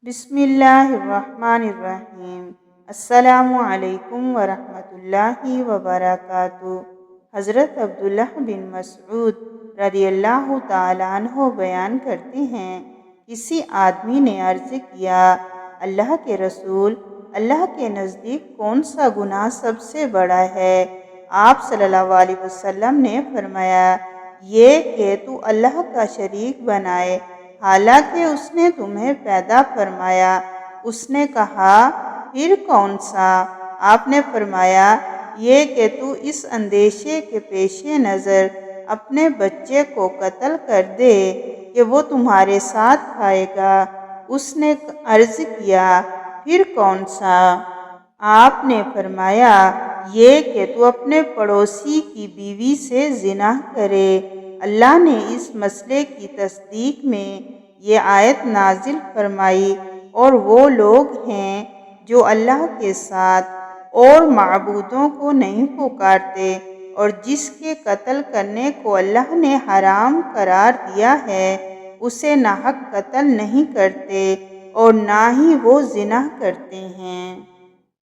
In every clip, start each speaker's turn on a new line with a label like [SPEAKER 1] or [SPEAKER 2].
[SPEAKER 1] بسم اللہ الرحمن الرحیم۔ السلام علیکم ورحمۃ اللہ وبرکاتہ۔ حضرت عبداللہ بن مسعود رضی اللہ تعالیٰ عنہ بیان کرتے ہیں، کسی آدمی نے عرض کیا، اللہ کے رسول، اللہ کے نزدیک کون سا گناہ سب سے بڑا ہے؟ آپ صلی اللہ علیہ وسلم نے فرمایا، یہ کہ تو اللہ کا شریک بنائے حالانکہ اس نے تمہیں پیدا فرمایا۔ اس نے کہا، پھر کون سا؟ آپ نے فرمایا، یہ کہ تو اس اندیشے کے پیش نظر اپنے بچے کو قتل کر دے کہ وہ تمہارے ساتھ کھائے گا۔ اس نے عرض کیا، پھر کون سا؟ آپ نے فرمایا، یہ کہ تو اپنے پڑوسی کی بیوی سے زنا کرے۔ اللہ نے اس مسئلے کی تصدیق میں یہ آیت نازل فرمائی، اور وہ لوگ ہیں جو اللہ کے ساتھ اور معبودوں کو نہیں پکارتے، اور جس کے قتل کرنے کو اللہ نے حرام قرار دیا ہے اسے ناحق قتل نہیں کرتے، اور نہ ہی وہ زنا کرتے ہیں۔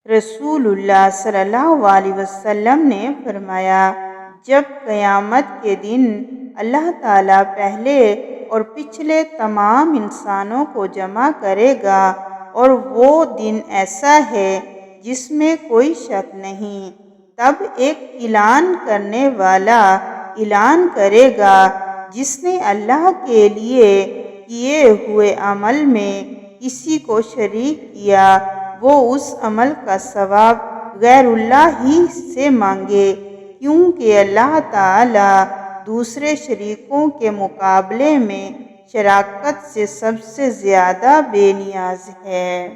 [SPEAKER 1] رسول اللہ صلی اللہ علیہ وسلم نے فرمایا، جب قیامت کے دن اللہ تعالیٰ پہلے اور پچھلے تمام انسانوں کو جمع کرے گا، اور وہ دن ایسا ہے جس میں کوئی شک نہیں، تب ایک اعلان کرنے والا اعلان کرے گا، جس نے اللہ کے لیے کیے ہوئے عمل میں کسی کو شریک کیا، وہ اس عمل کا ثواب غیر اللہ ہی سے مانگے، کیونکہ اللہ تعالیٰ دوسرے شریکوں کے مقابلے میں شراکت سے سب سے زیادہ بے نیاز ہے۔